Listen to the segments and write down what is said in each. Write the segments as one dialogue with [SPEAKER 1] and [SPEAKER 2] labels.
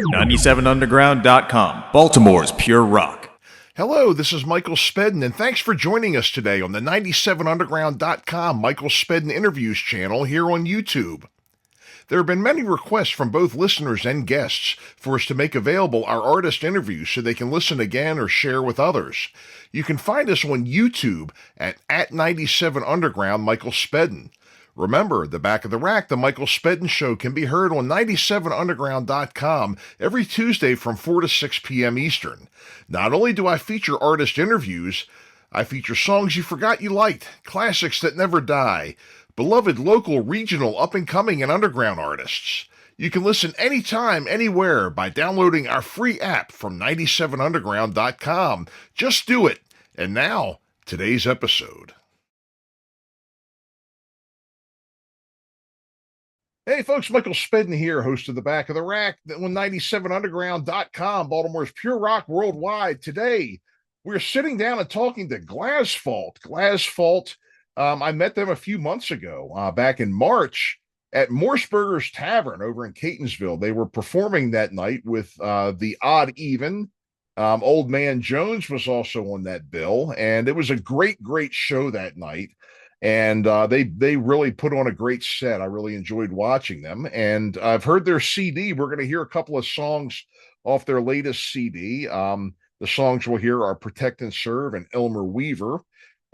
[SPEAKER 1] 97underground.com, Baltimore's pure rock.
[SPEAKER 2] Hello, this is Michael Spedden, and thanks for joining us today on the 97underground.com Michael Spedden Interviews channel here on YouTube. There have been many requests from both listeners and guests for us to make available our artist interviews so they can listen again or share with others. You can find us on YouTube at 97underground Michael Spedden. Remember, the Back of the Rack, the Michael Spedden Show, can be heard on 97underground.com every Tuesday from 4 to 6 p.m. Eastern. Not only do I feature artist interviews, I feature songs you forgot you liked, classics that never die, beloved local, regional, up-and-coming, and underground artists. You can listen anytime, anywhere by downloading our free app from 97underground.com. Just do it. And now, today's episode. Hey folks, Michael Spedden here, host of The Back of the Rack on 97underground.com, Baltimore's pure rock worldwide. Today, we're sitting down and talking to Glassphalt. Glassphalt, I met them a few months ago, back in March, at Morseberger's Tavern over in Catonsville. They were performing that night with the Odd Even. Old Man Jones was also on that bill, and it was a great, great show that night. And they really put on a great set. I really enjoyed watching them. And I've heard their CD. We're going to hear a couple of songs off their latest CD. The songs we'll hear are Protect and Serve and Elmer Weaver.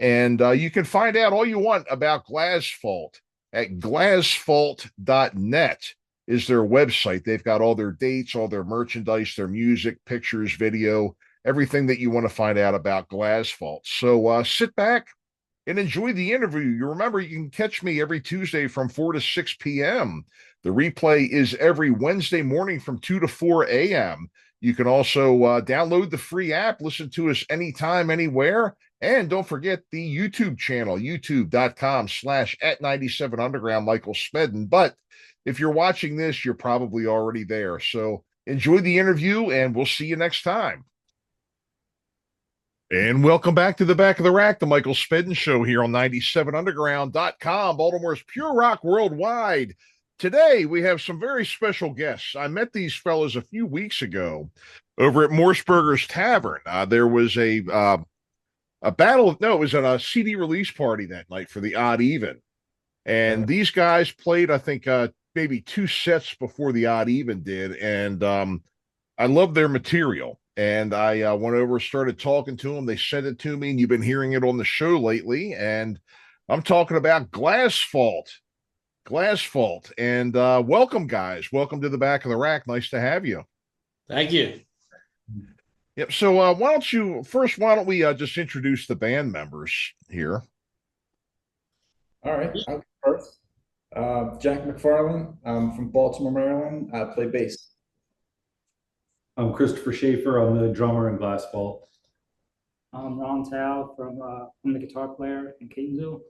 [SPEAKER 2] And you can find out all you want about Glassphalt at glassphalt.net is their website. They've got all their dates, all their merchandise, their music, pictures, video, everything that you want to find out about Glassphalt. So sit back and enjoy the interview. You remember, you can catch me every Tuesday from 4 to 6 p.m. The replay is every Wednesday morning from 2 to 4 a.m. You can also download the free app, listen to us anytime, anywhere. And don't forget the YouTube channel, youtube.com/@97underground Michael Spedden. But if you're watching this, you're probably already there. So enjoy the interview, and we'll see you next time. And welcome back to the Back of the Rack, the Michael Spedden Show here on 97underground.com, Baltimore's pure rock worldwide. Today, we have some very special guests. I met these fellas a few weeks ago over at Morseberger's Tavern. There was a battle. No, it was at a CD release party that night for the Odd Even. And these guys played, I think, maybe 2 sets before the Odd Even did. And I love their material. And I went over, started talking to them. They sent it to me, and you've been hearing it on the show lately. And I'm talking about Glassphalt. Glassphalt. And welcome, guys. Welcome to the Back of the Rack. Nice to have you.
[SPEAKER 3] Thank you.
[SPEAKER 2] Yep. So why don't we just introduce the band members here?
[SPEAKER 4] All right. I'll go first. Jack McFarland. I'm from Baltimore, Maryland. I play bass.
[SPEAKER 5] I'm Christopher Schaefer. I'm the drummer in Glassphalt.
[SPEAKER 6] I'm Ron Tao from the guitar player in Catonsville.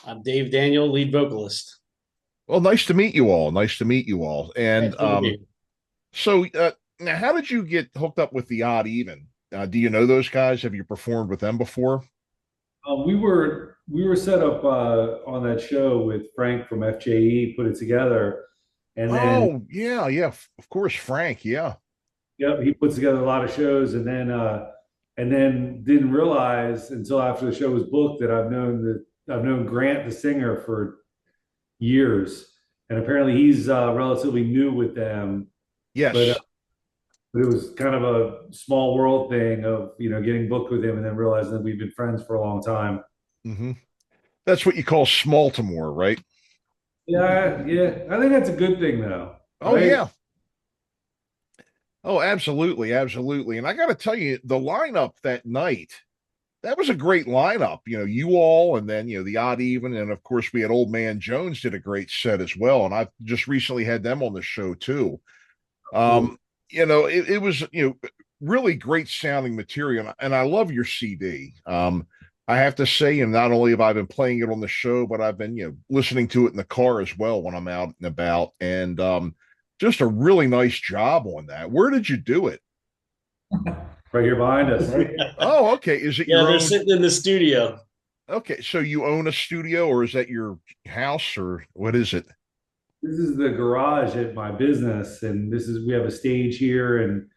[SPEAKER 3] I'm Dave Daniel, lead vocalist.
[SPEAKER 2] Well, nice to meet you all. Nice to meet you all. And so now, how did you get hooked up with the Odd Even? Do you know those guys? Have you performed with them before?
[SPEAKER 5] We were set up on that show with Frank from FJE, put it together. And then,
[SPEAKER 2] yeah, of course, Frank, yeah.
[SPEAKER 5] Yep, he puts together a lot of shows, and then didn't realize until after the show was booked that I've known Grant, the singer, for years, and apparently he's relatively new with them.
[SPEAKER 2] Yes,
[SPEAKER 5] but it was kind of a small world thing of getting booked with him and then realizing that we've been friends for a long time.
[SPEAKER 2] Mm-hmm. That's what you call small-to-more, right?
[SPEAKER 5] Yeah. I think that's a good thing, though.
[SPEAKER 2] Oh,
[SPEAKER 5] right?
[SPEAKER 2] yeah. Oh, absolutely. And I got to tell you, the lineup that night, that was a great lineup. You all, and then, the Odd Even. And of course, we had Old Man Jones did a great set as well. And I've just recently had them on the show too. It was, really great sounding material. And I love your CD. I have to say, and not only have I been playing it on the show, but I've been, listening to it in the car as well when I'm out and about. And just a really nice job on that. Where did you do it?
[SPEAKER 5] Right here behind us.
[SPEAKER 2] Oh, okay. Is it
[SPEAKER 3] Yeah,
[SPEAKER 2] your
[SPEAKER 3] they're
[SPEAKER 2] own?
[SPEAKER 3] sitting in the studio.
[SPEAKER 2] Okay, so you own a studio, or is that your house, or what is it?
[SPEAKER 5] this is the garage at my business, and we have a stage here, and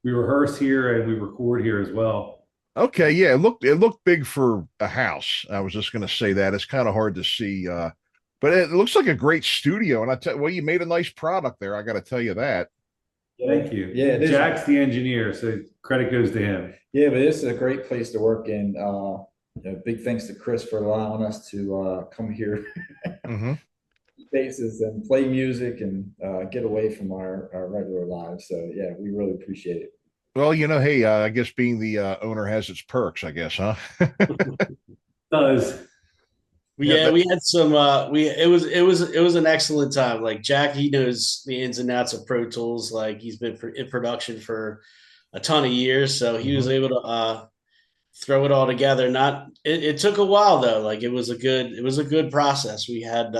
[SPEAKER 5] we rehearse here, and we record here as well.
[SPEAKER 2] Okay, yeah, it looked big for a house. I was just going to say that it's kind of hard to see, but it looks like a great studio. And well, you made a nice product there. I got to tell you that.
[SPEAKER 5] Thank you.
[SPEAKER 4] Yeah, it is.
[SPEAKER 5] Jack's the engineer, so credit goes to him.
[SPEAKER 4] Yeah, but it's a great place to work in. Big thanks to Chris for allowing us to come here,
[SPEAKER 2] Hmm.
[SPEAKER 4] spaces and play music and get away from our regular lives. So yeah, we really appreciate it.
[SPEAKER 2] Well, hey, I guess being the owner has its perks, I guess, huh?
[SPEAKER 5] Does.
[SPEAKER 3] Yeah, we had some. It was an excellent time. Like Jack, he knows the ins and outs of Pro Tools. Like he's been in production for a ton of years, so he was able to throw it all together. It took a while though. Like it was a good process. We had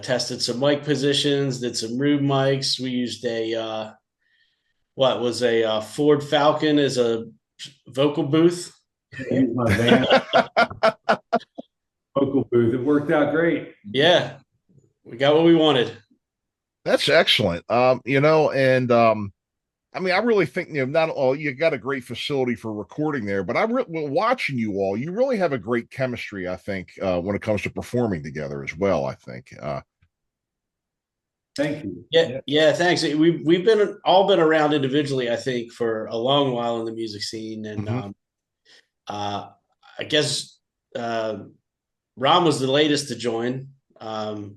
[SPEAKER 3] tested some mic positions, did some Rube mics. We used a Ford Falcon as a vocal booth.
[SPEAKER 5] Use my van vocal booth. It worked out great.
[SPEAKER 3] Yeah, we got what we wanted.
[SPEAKER 2] That's excellent. And I mean, I really think not all you got a great facility for recording there, but watching you all, you really have a great chemistry. I think when it comes to performing together as well. I think.
[SPEAKER 5] Thank you.
[SPEAKER 3] Yeah. Thanks. We've been around individually, I think, for a long while in the music scene, and I guess Ron was the latest to join.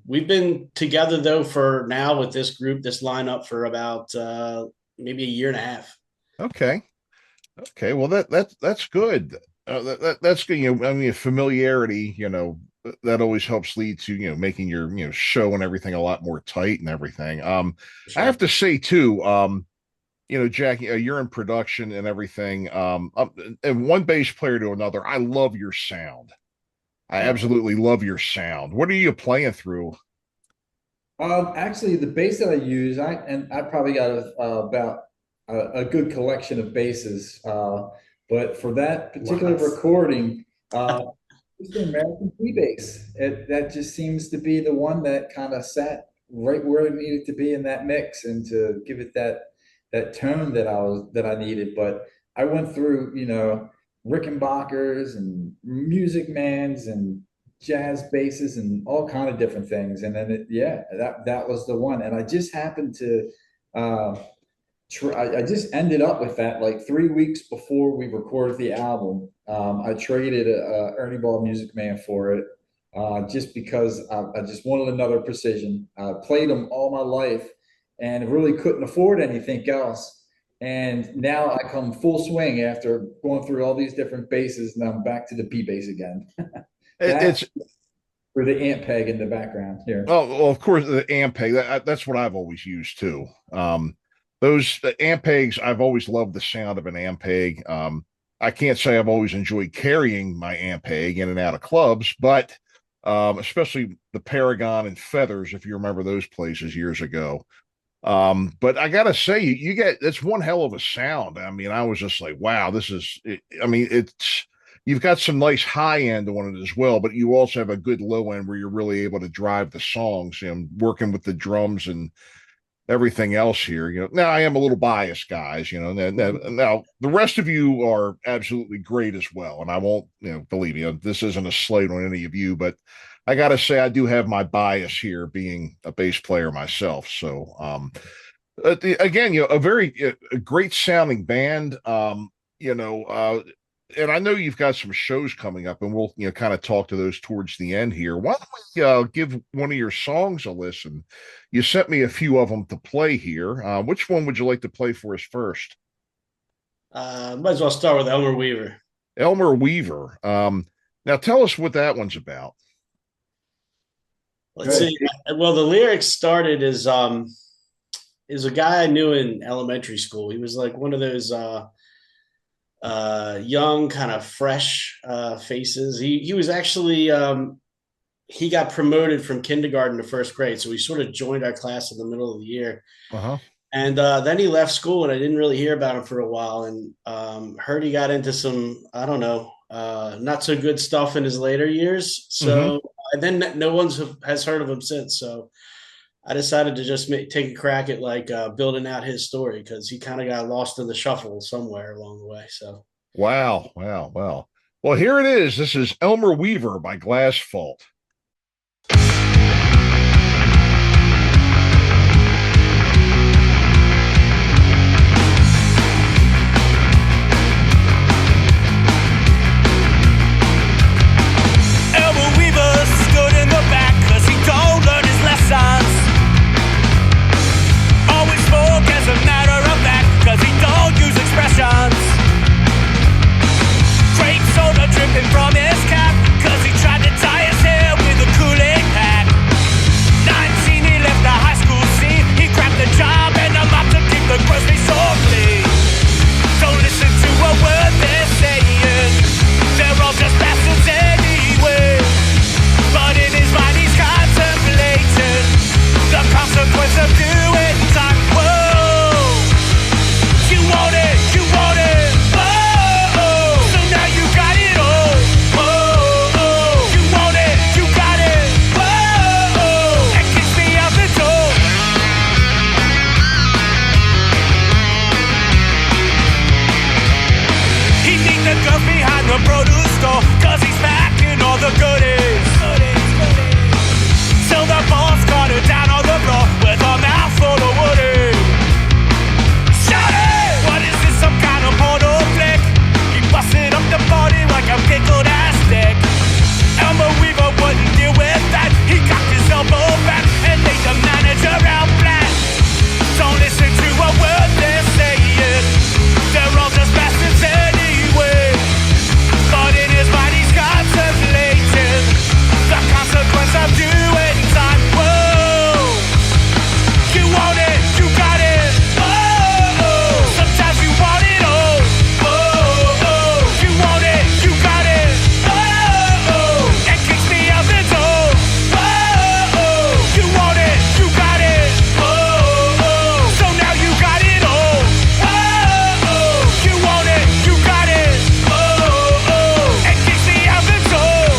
[SPEAKER 3] We've been together though for now with this group, this lineup for about maybe a year and a half.
[SPEAKER 2] Okay. Well, that's good. That's good. I mean, familiarity. That always helps lead to making your show and everything a lot more tight and everything.
[SPEAKER 3] Sure.
[SPEAKER 2] I have to say too. Jack, you're in production and everything. And one bass player to another, I love your sound. I absolutely love your sound. What are you playing through?
[SPEAKER 4] Actually, the bass that I use, I probably got about a good collection of basses. But for that particular recording, it's the American P bass. That just seems to be the one that kind of sat right where it needed to be in that mix, and to give it that tone that I needed. But I went through, Rickenbackers and Music Mans and jazz basses and all kind of different things. And then that was the one. And I just happened to I just ended up with that like 3 weeks before we recorded the album. I traded a Ernie Ball Music Man for it, just because I just wanted another precision. I played them all my life and really couldn't afford anything else. And now I come full swing after going through all these different basses, and I'm back to the P bass again.
[SPEAKER 2] It's
[SPEAKER 4] for the amp peg in the background here.
[SPEAKER 2] Oh, well, of course, the amp peg. That's what I've always used too. Those amp pegs, I've always loved the sound of an amp peg. I can't say I've always enjoyed carrying my amp peg in and out of clubs, but especially the Paragon and Feathers, if you remember those places years ago. But I gotta say, you get that's one hell of a sound. I mean, I was just like, wow, this is. I mean, you've got some nice high end on it as well, but you also have a good low end where you're really able to drive the songs. Working with the drums and everything else here. Now I am a little biased, guys. Now the rest of you are absolutely great as well, and I won't, believe me, this isn't a slight on any of you, but I got to say I do have my bias here, being a bass player myself. So, again, a great sounding band. And I know you've got some shows coming up, and we'll kind of talk to those towards the end here. Why don't we give one of your songs a listen? You sent me a few of them to play here. Which one would you like to play for us first?
[SPEAKER 3] Might as well start with Elmer Weaver.
[SPEAKER 2] Elmer Weaver. Now tell us what that one's about.
[SPEAKER 3] Let's see. Well, the lyrics started as is a guy I knew in elementary school. He was like one of those young, kind of fresh faces. He was actually he got promoted from kindergarten to first grade, so he sort of joined our class in the middle of the year. And then he left school, and I didn't really hear about him for a while. And heard he got into some, I don't know, not so good stuff in his later years. So and then no one has heard of him since. So I decided to just take a crack at like building out his story because he kind of got lost in the shuffle somewhere along the way. So
[SPEAKER 2] Wow, wow, wow. Well, here it is. This is Elmer Weaver by Glassphalt.
[SPEAKER 7] Elmer Weaver stood in the back 'cause he don't learn his lessons. Always spoke as a matter of fact 'cause he don't use expressions. Grape soda dripping from his cap 'cause he tried to tie his hair with a Kool-Aid pack. 19, he left the high school scene. He grabbed a job and a mop to keep the grocery store clean. Don't listen to a word they're saying. They're all just bastards anyway. But in his mind he's contemplating the consequence of doing time. Whoa, you want it, you want it. Whoa, so now you got it all. Whoa, you want it, you got it. Whoa, and kick me out the door. He needs the girls behind the produce store 'cause he's packing all the goodies. Till the boss got her down on the floor with a mouthful of woody. Shout it! What is this, some kind of porno flick? He busted up the party like a pickled ass stick. Elmer Weaver wouldn't deal with that. He cocked his elbow back and laid the manager out flat. Don't listen to a word they're saying. They're all just bastards anyway. But in his mind he's contemplating the consequence of doing time. Whoa, you want it, you got it. Whoa, sometimes you want it all. Whoa, you want it, you got it. Whoa, and kicks me out the door. Whoa, you want it, you got it. Whoa, so now you got it all. Whoa, you want it, you got it. Whoa, and kicks me out the door.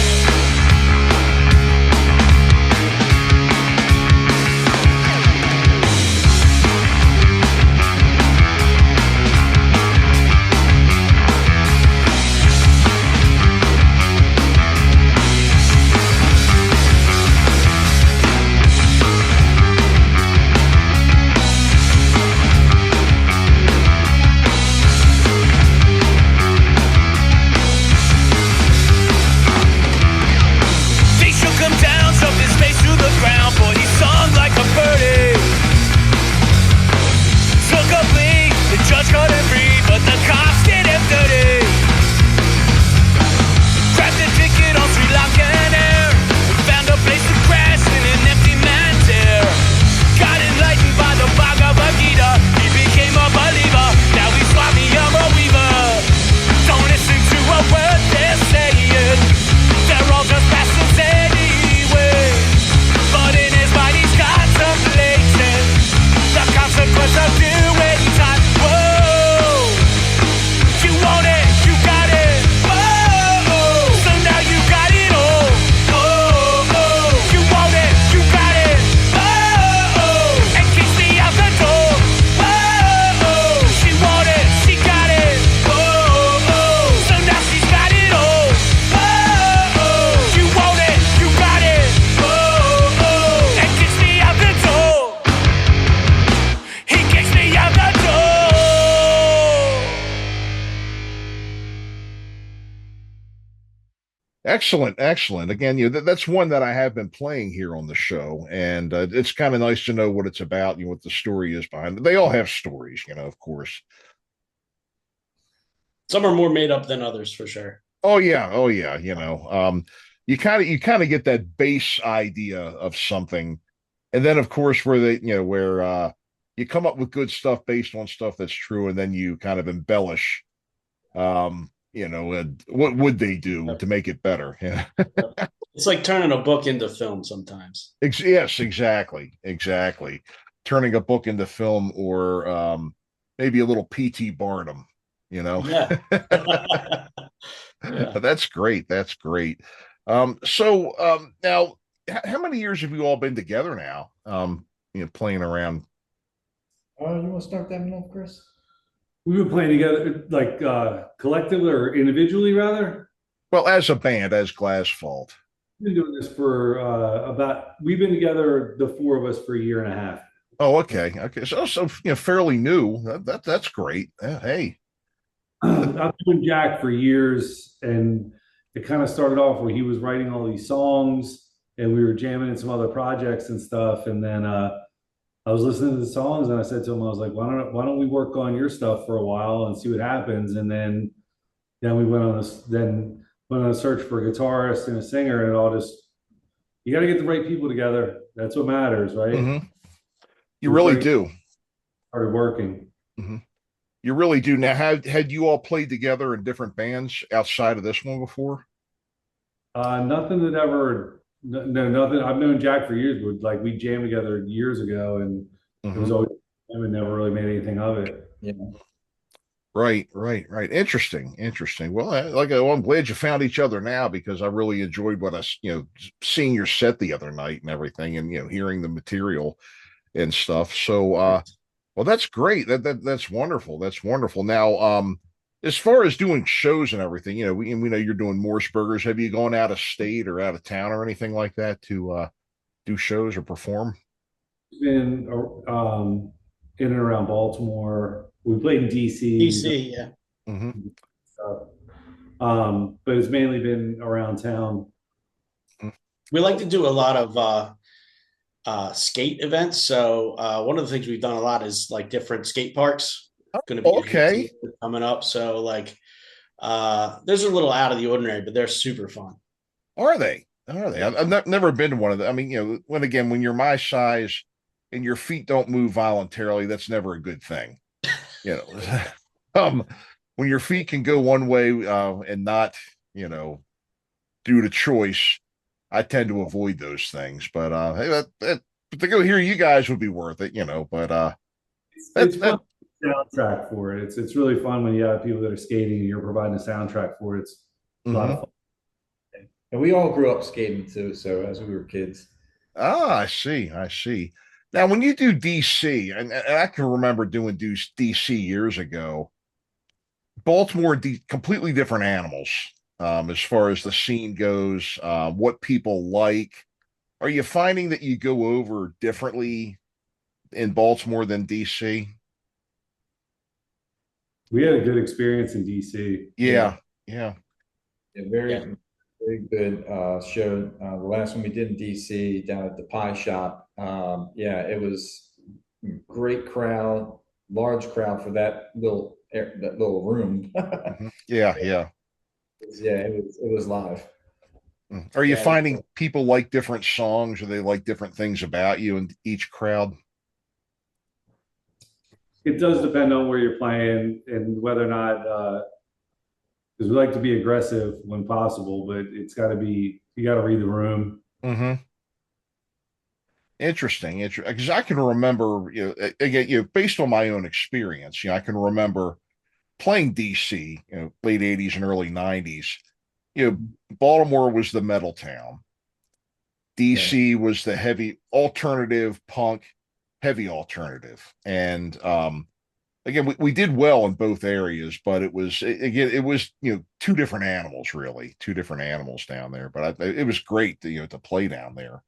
[SPEAKER 7] They shook him down, shoved his face to the ground, but he sung like a birdie. Took a plea, the judge cut him free, but the cops did him dirty. Grabbed a ticket on Sri Lankan Air, found a place to crash in an empty man's air. Got enlightened by the Bhagavad Gita, he became a believer. Now he's Swami Elmer Weaver. Don't listen to a word they're saying. They're all just bastards anyway. But in his mind he's contemplating the consequence of doing time. Whoa, you want it, you got it. Whoa, so now you got it all. Whoa, you want it, you got it. Whoa, and kicks me out the door. Whoa, she want it, she got it. Whoa, so now she's got it all. Whoa, you want it, you got it. Whoa, and kicks me out the door. He kicks me out the door.
[SPEAKER 2] Excellent, excellent. Again, that's one that I have been playing here on the show, and it's kind of nice to know what it's about, what the story is behind it. They all have stories, of course.
[SPEAKER 3] some are more made up than others for sure.
[SPEAKER 2] Oh yeah. You kind of get that base idea of something, and then of course where you come up with good stuff based on stuff that's true, and then you kind of embellish. What would they do to make it better? Yeah.
[SPEAKER 3] It's like turning a book into film sometimes.
[SPEAKER 2] Yes, exactly. Turning a book into film, or maybe a little P.T. Barnum,
[SPEAKER 3] Yeah.
[SPEAKER 2] Yeah. That's great. So now, how many years have you all been together now? playing around?
[SPEAKER 4] Oh, you want to start that one off, Chris?
[SPEAKER 5] We've been playing together, like collectively or individually, rather.
[SPEAKER 2] Well, as a band, as Glassphalt.
[SPEAKER 5] We've been doing this for we've been together, the four of us, for a year and a half.
[SPEAKER 2] Oh, okay, okay. So fairly new. That's great. Hey.
[SPEAKER 5] I've known Jack for years, and it kind of started off where he was writing all these songs, and we were jamming in some other projects and stuff. And then I was listening to the songs, and I said to him, I was like, why don't we work on your stuff for a while and see what happens? And then we went on a search for a guitarist and a singer, and it all just, you got to get the right people together. That's what matters, right?
[SPEAKER 2] Mm-hmm. You really do.
[SPEAKER 5] Started working.
[SPEAKER 2] Mm-hmm. You really do. Now, had you all played together in different bands outside of this one before?
[SPEAKER 5] Nothing that ever, no, nothing. I've known Jack for years, but like we jammed together years ago, and it was always him, and never really made anything of it.
[SPEAKER 4] Yeah.
[SPEAKER 2] Right. Interesting. Well, I'm glad you found each other now, because I really enjoyed seeing your set the other night and everything, and hearing the material and stuff. So, well, that's great. That's wonderful. That's wonderful. Now, as far as doing shows and everything, we know you're doing Morsebergers. Have you gone out of state or out of town or anything like that to do shows or perform?
[SPEAKER 5] Been in and around Baltimore. We played in DC.
[SPEAKER 3] DC, yeah.
[SPEAKER 2] Mm-hmm.
[SPEAKER 5] But it's mainly been around town.
[SPEAKER 3] We like to do a lot of skate events. So one of the things we've done a lot is like different skate parks. Going to be
[SPEAKER 2] okay
[SPEAKER 3] coming up. So like there's a little out of the ordinary, but they're super fun.
[SPEAKER 2] Are they? I've never been to one of them. I mean, when you're my size and your feet don't move voluntarily, that's never a good thing. When your feet can go one way and not, due to choice, I tend to avoid those things. But hey, to go hear you guys would be worth it, But
[SPEAKER 5] it's fun. Soundtrack for it. It's really fun when you have people that are skating and you're providing a soundtrack for it. It's a lot of fun.
[SPEAKER 4] And we all grew up skating too, so as we were kids.
[SPEAKER 2] Ah, I see. Now, when you do DC, and I can remember doing DC years ago, Baltimore, completely different animals as far as the scene goes, what people like. Are you finding that you go over differently in Baltimore than DC?
[SPEAKER 5] We had a good experience in DC.
[SPEAKER 2] Yeah.
[SPEAKER 4] Very good show. The last one we did in DC down at the Pie Shop. It was great crowd, large crowd for that little room.
[SPEAKER 2] Yeah.
[SPEAKER 4] It was live.
[SPEAKER 2] Are you finding people like different songs, or they like different things about you in each crowd?
[SPEAKER 5] It does depend on where you're playing and whether or not, because we like to be aggressive when possible, but you got to read the room.
[SPEAKER 2] Mm-hmm. Interesting. Because I can remember, again, based on my own experience, I can remember playing DC, late 80s and early 90s. Baltimore was the metal town. DC was the heavy alternative punk, heavy alternative. And again, we did well in both areas, but it was two different animals, really, two different animals down there. But it was great to play down there.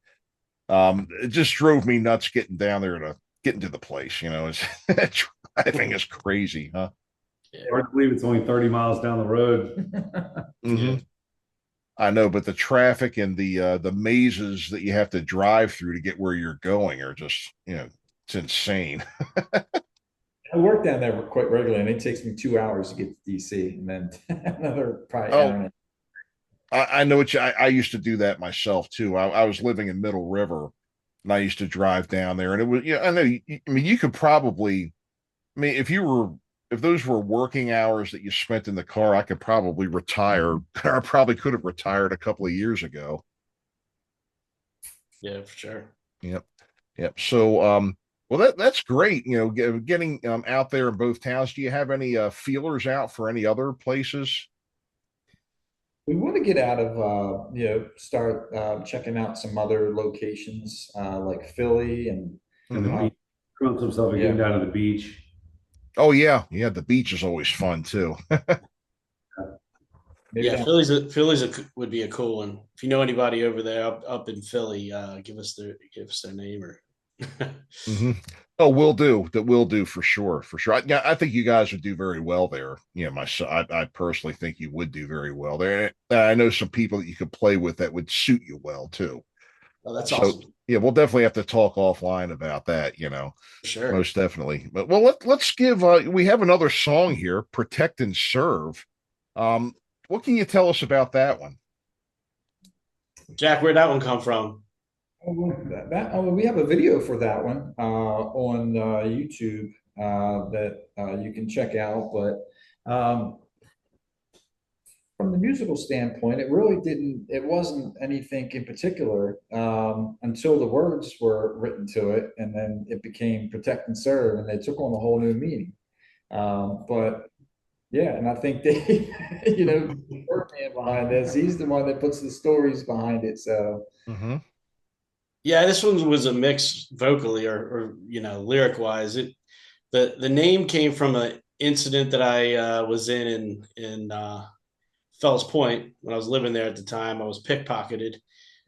[SPEAKER 2] It just drove me nuts getting down there to get into the place. Driving is crazy, huh?
[SPEAKER 5] Hard to believe it's only 30 miles down the road.
[SPEAKER 2] Mm-hmm. I know, but the traffic and the mazes that you have to drive through to get where you're going are just, it's insane.
[SPEAKER 4] I work down there quite regularly, and it takes me 2 hours to get to DC, and then another probably hour.
[SPEAKER 2] I know I used to do that myself too. I was living in Middle River, and I used to drive down there, and it was, I know, you could probably, if those were working hours that you spent in the car, I could probably retire. I probably could have retired a couple of years ago.
[SPEAKER 3] Yeah, for sure.
[SPEAKER 2] Yep. So, well, that's great. Getting out there in both towns. Do you have any feelers out for any other places?
[SPEAKER 4] We want to get out of, start checking out some other locations like Philly and
[SPEAKER 5] and the
[SPEAKER 2] Mhm.
[SPEAKER 5] beach. Drunk himself and getting down to the beach.
[SPEAKER 2] Oh yeah, the beach is always fun too.
[SPEAKER 4] Maybe
[SPEAKER 3] Yeah,
[SPEAKER 4] down-
[SPEAKER 3] Philly's would be a cool one. If you know anybody over there up in Philly, give us their name or.
[SPEAKER 2] Mm-hmm. Oh, will do. That will do for sure. For sure. I think you guys would do very well there. I personally think you would do very well there. I know some people that you could play with that would suit you well too.
[SPEAKER 3] Oh, that's
[SPEAKER 2] So
[SPEAKER 3] awesome.
[SPEAKER 2] yeah, we'll definitely have to talk offline about that.
[SPEAKER 3] Sure.
[SPEAKER 2] Most definitely. But let's give. We have another song here, "Protect and Serve." What can you tell us about that one?
[SPEAKER 3] Jack, where'd that one come from?
[SPEAKER 4] We have a video for that one on YouTube that you can check out. But from the musical standpoint, it wasn't anything in particular until the words were written to it, and then it became "Protect and Serve," and they took on a whole new meaning. But yeah, and I think they, the man behind this, he's the one that puts the stories behind it. So.
[SPEAKER 2] Mm-hmm.
[SPEAKER 3] Yeah, this one was a mix vocally or lyric wise. The name came from an incident that I was in Fells Point when I was living there at the time. I was pickpocketed.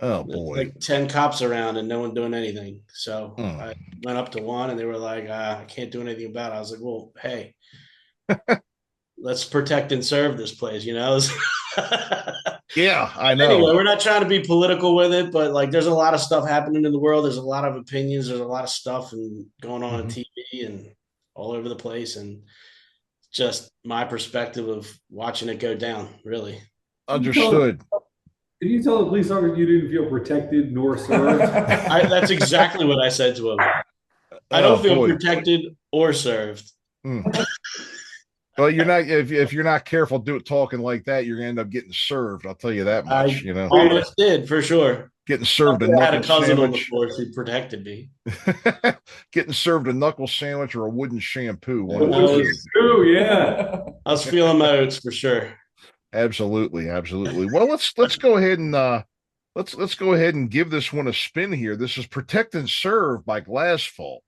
[SPEAKER 2] Oh boy!
[SPEAKER 3] Like 10 cops around and no one doing anything. So I went up to one and they were like, "I can't do anything about it." I was like, "Well, hey, let's protect and serve this place,"
[SPEAKER 2] Yeah, I know.
[SPEAKER 3] Anyway, we're not trying to be political with it, but like there's a lot of stuff happening in the world. There's a lot of opinions. There's a lot of stuff and going on on TV and all over the place. And just my perspective of watching it go down, really.
[SPEAKER 2] Understood.
[SPEAKER 5] Did you tell the police officer you didn't feel protected nor served?
[SPEAKER 3] That's exactly what I said to him. I don't feel protected or served.
[SPEAKER 2] Well, you're not. If you're not careful, talking like that, you're gonna end up getting served. I'll tell you that much.
[SPEAKER 3] Almost did for sure.
[SPEAKER 2] Getting served a
[SPEAKER 3] I had a
[SPEAKER 2] knuckle
[SPEAKER 3] cousin on the
[SPEAKER 2] sandwich.
[SPEAKER 3] force who protected me.
[SPEAKER 2] Getting served a knuckle sandwich or a wooden shampoo. One of
[SPEAKER 3] I
[SPEAKER 2] those
[SPEAKER 3] was-
[SPEAKER 2] two.
[SPEAKER 5] Yeah.
[SPEAKER 3] I was feeling my oats for sure.
[SPEAKER 2] Absolutely. Well, let's go ahead and let's go ahead and give this one a spin here. This is "Protect and Serve" by Glassphalt.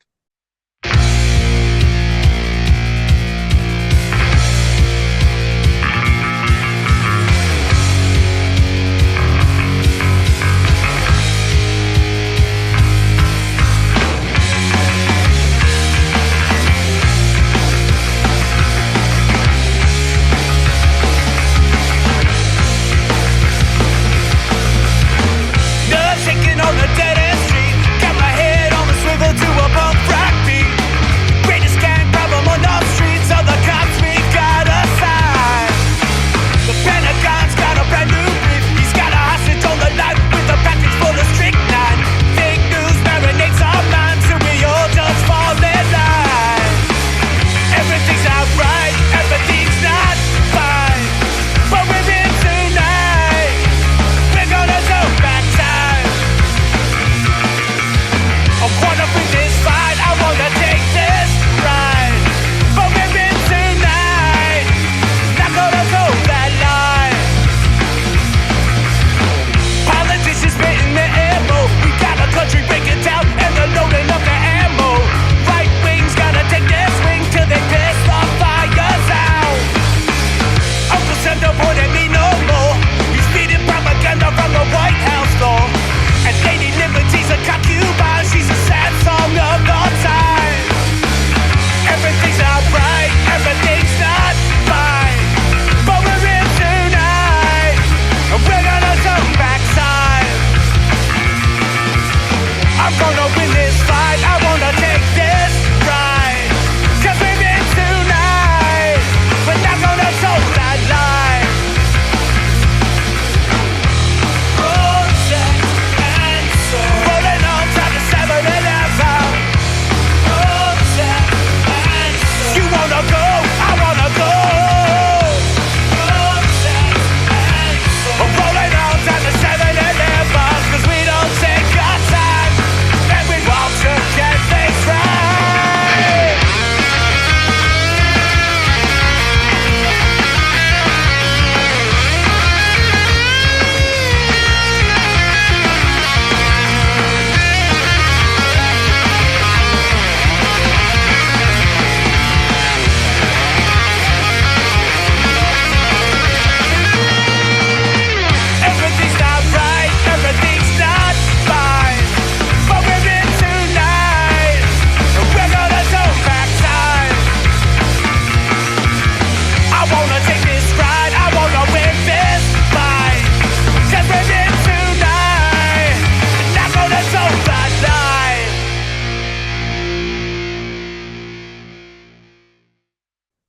[SPEAKER 7] Shaking on the dead end street, got my head on the swivel to a bump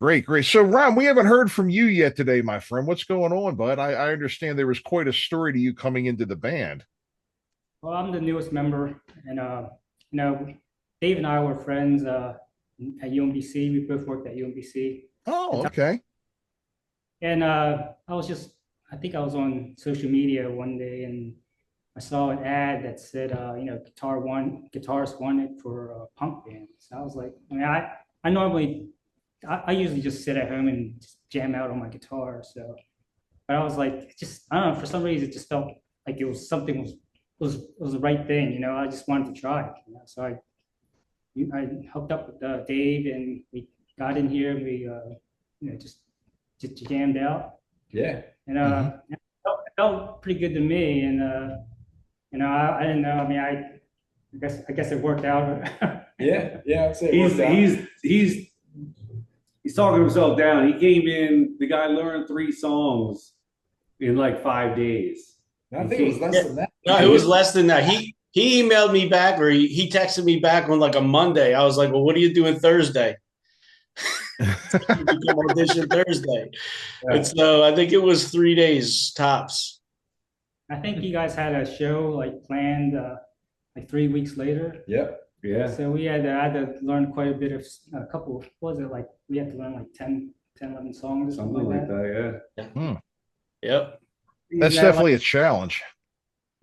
[SPEAKER 2] Great, great. So, Ron, we haven't heard from you yet today, my friend. What's going on, bud? I understand there was quite a story to you coming into the band.
[SPEAKER 6] Well, I'm the newest member, and Dave and I were friends at UMBC. We both worked at UMBC,
[SPEAKER 2] Oh, okay.
[SPEAKER 6] and I think I was on social media one day, and I saw an ad that said, guitarists wanted for a punk band. So I was like, I normally, I usually just sit at home and just jam out on my guitar. So, but I was like, I don't know, for some reason, it just felt like it was something was the right thing. I just wanted to try it. So I hooked up with Dave, and we got in here, and we just jammed out,
[SPEAKER 4] Yeah.
[SPEAKER 6] and it felt pretty good to me. And I didn't know. I mean, I guess it worked out.
[SPEAKER 4] Yeah. I'd say it worked out.
[SPEAKER 5] He's talking himself down. He came in. The guy learned 3 songs in like 5 days.
[SPEAKER 4] I think it was less than that.
[SPEAKER 3] No, it was less than that. He emailed me back, or he texted me back on like a Monday. I was like, well, what are you doing Thursday? Audition Thursday.
[SPEAKER 4] Yeah.
[SPEAKER 3] And so I think it was 3 days tops.
[SPEAKER 6] I think you guys had a show like planned like 3 weeks later.
[SPEAKER 4] Yep.
[SPEAKER 5] Yeah.
[SPEAKER 6] So I had to learn quite a bit of a couple. What was it like? We had to learn like 10, 11 songs,
[SPEAKER 5] Something like that. Yeah.
[SPEAKER 3] Yep.
[SPEAKER 2] That's definitely a challenge.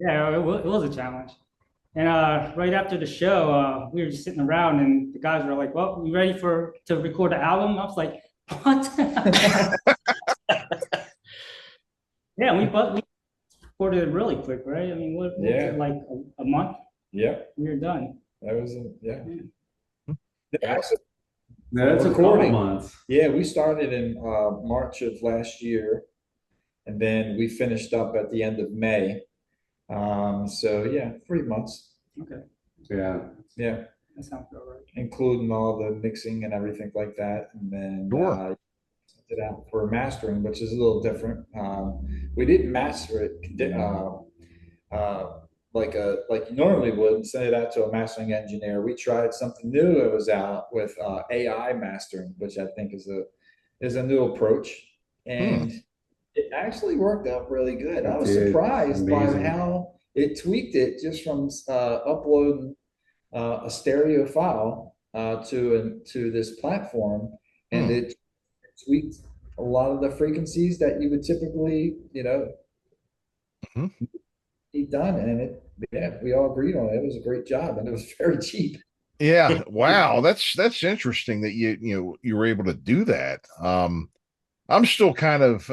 [SPEAKER 6] Yeah, it was a challenge. And right after the show, we were just sitting around, and the guys were like, "Well, you ready to record an album?" I was like, "What?" Yeah, we recorded it really quick, right? I mean, what was it, like a month?
[SPEAKER 4] Yeah.
[SPEAKER 6] We were done.
[SPEAKER 4] That was Actually,
[SPEAKER 5] No, that's a couple
[SPEAKER 4] recording.
[SPEAKER 5] months.
[SPEAKER 4] yeah, we started in March of last year, and then we finished up at the end of May. So yeah, 3 months.
[SPEAKER 6] Okay,
[SPEAKER 5] Yeah.
[SPEAKER 4] Yeah,
[SPEAKER 6] that sounds about right.
[SPEAKER 4] including all the mixing and everything like that, and then
[SPEAKER 2] Sure.
[SPEAKER 4] sent it out for mastering, which is a little different. We didn't master it like you normally would, and send it out to a mastering engineer. We tried something new that was out with AI mastering, which I think is a new approach, and it actually worked out really good. I was surprised by
[SPEAKER 5] Amazing.
[SPEAKER 4] how it tweaked it just from uploading a stereo file to this platform, and it tweaked a lot of the frequencies that you would typically, be done. And we all agreed on it. It was a great job, and it was very cheap.
[SPEAKER 2] Yeah. Wow. That's interesting that you were able to do that. I'm still kind of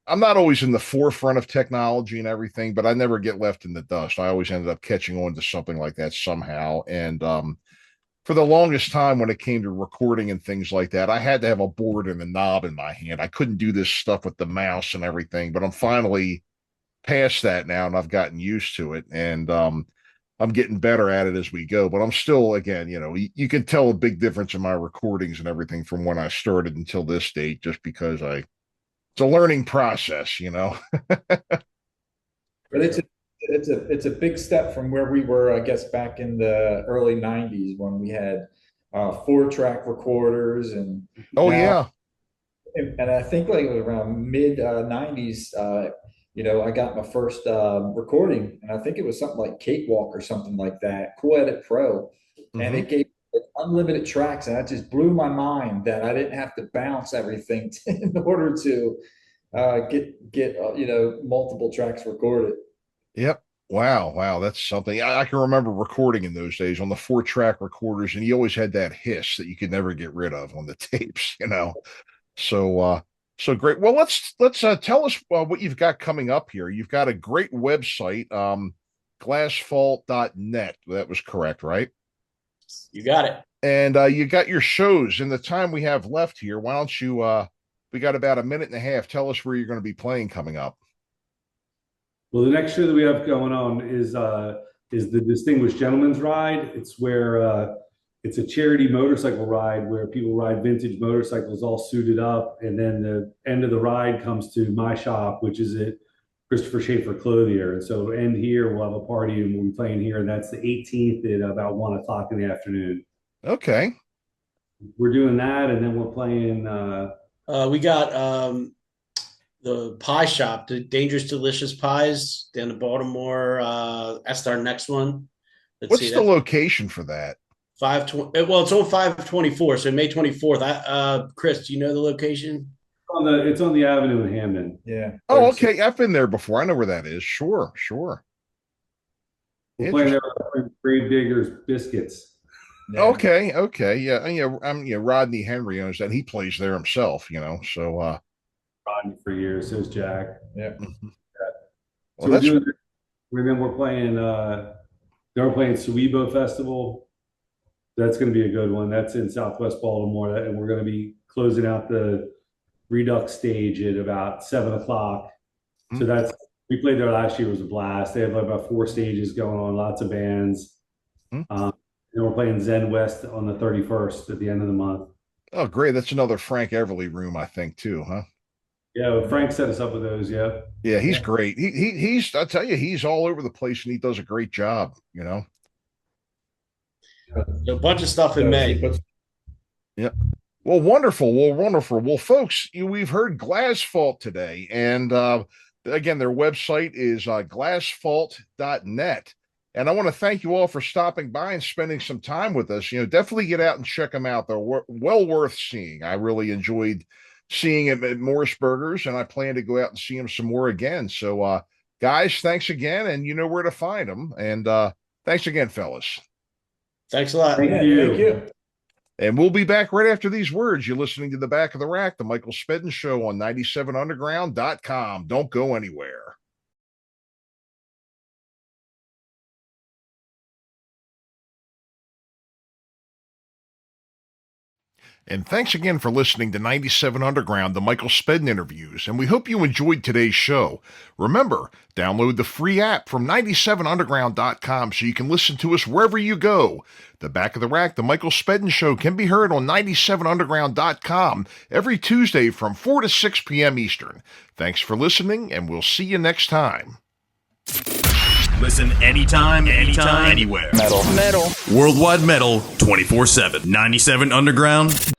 [SPEAKER 2] I'm not always in the forefront of technology and everything, but I never get left in the dust. I always ended up catching on to something like that somehow. And for the longest time, when it came to recording and things like that, I had to have a board and a knob in my hand. I couldn't do this stuff with the mouse and everything, but I'm finally past that now, and I've gotten used to it. And I'm getting better at it as we go, but I'm still, again, you can tell a big difference in my recordings and everything from when I started until this date, just because it's a learning process.
[SPEAKER 4] But it's a big step from where we were, I guess, back in the early '90s when we had 4-track recorders, and
[SPEAKER 2] Oh
[SPEAKER 4] now-
[SPEAKER 2] yeah.
[SPEAKER 4] and I think like it was around mid '90s. I got my first recording, and I think it was something like Cakewalk or something like that, Cool Edit Pro, and it gave unlimited tracks, and that just blew my mind that I didn't have to bounce everything in order to get multiple tracks recorded.
[SPEAKER 2] Yep. Wow. That's something. I can remember recording in those days on the 4-track recorders, and you always had that hiss that you could never get rid of on the tapes. So great. Well, let's tell us what you've got coming up here. You've got a great website, glassphalt.net. That was correct, right?
[SPEAKER 3] You got it.
[SPEAKER 2] And you got your shows. In the time we have left here, why don't you we got about a minute and a half. Tell us where you're going to be playing coming up.
[SPEAKER 5] Well, the next show that we have going on is the Distinguished Gentleman's Ride. It's where it's a charity motorcycle ride where people ride vintage motorcycles all suited up, and then the end of the ride comes to my shop, which is at Christopher Schaefer Clothier. And so end here, we'll have a party, and we'll be playing here, and that's the 18th at about 1 o'clock in the afternoon.
[SPEAKER 2] Okay.
[SPEAKER 5] we're doing that, and then we're playing.
[SPEAKER 3] We got the pie shop, the Dangerous Delicious Pies down in Baltimore. That's our next one.
[SPEAKER 2] What's the location for that?
[SPEAKER 3] 520. Well, it's on 524, so May 24th. Chris, do you know the location?
[SPEAKER 5] It's on the Avenue in Hamden.
[SPEAKER 4] Yeah.
[SPEAKER 2] Oh, okay. I've been there before. I know where that is. Sure.
[SPEAKER 5] We're playing there with Grave Diggers Biscuits.
[SPEAKER 4] Yeah.
[SPEAKER 2] Okay. Yeah. Rodney Henry owns that. He plays there himself, so,
[SPEAKER 5] Rodney for years. So's Jack.
[SPEAKER 4] Yeah.
[SPEAKER 2] mhm.
[SPEAKER 5] So
[SPEAKER 2] Well,
[SPEAKER 5] we're playing, they're playing Suibo Festival. That's going to be a good one. That's in Southwest Baltimore. And we're going to be closing out the Redux stage at about 7:00. So we played there last year. It was a blast. They have about 4 stages going on, lots of bands. And we're playing Zen West on the 31st at the end of the month.
[SPEAKER 2] Oh, great. That's another Frank Everly room, I think, too, huh?
[SPEAKER 5] Yeah, well, Frank set us up with those. Yeah.
[SPEAKER 2] Yeah, he's great. He's I tell you, he's all over the place and he does a great job,
[SPEAKER 3] A bunch of stuff in May.
[SPEAKER 2] Yeah. Well, wonderful. Well, folks, we've heard Glassphalt today, and again, their website is glassphalt.net. And I want to thank you all for stopping by and spending some time with us. Definitely get out and check them out. They're well worth seeing. I really enjoyed seeing him at Morseberger's, and I plan to go out and see him some more again. So, guys, thanks again, and you know where to find them. And thanks again, fellas.
[SPEAKER 3] Thanks a lot.
[SPEAKER 5] Thank you.
[SPEAKER 4] Thank you.
[SPEAKER 2] And we'll be back right after these words. You're listening to The Back of the Rack, the Michael Spedden Show on 97underground.com. Don't go anywhere. And thanks again for listening to 97 Underground, the Michael Spedden interviews, and we hope you enjoyed today's show. Remember, download the free app from 97underground.com so you can listen to us wherever you go. The Back of the Rack, the Michael Spedden Show, can be heard on 97underground.com every Tuesday from 4 to 6 p.m. Eastern. Thanks for listening, and we'll see you next time.
[SPEAKER 1] Listen anytime, anywhere. Metal.
[SPEAKER 7] Metal.
[SPEAKER 1] Worldwide metal 24/7. 97underground.com.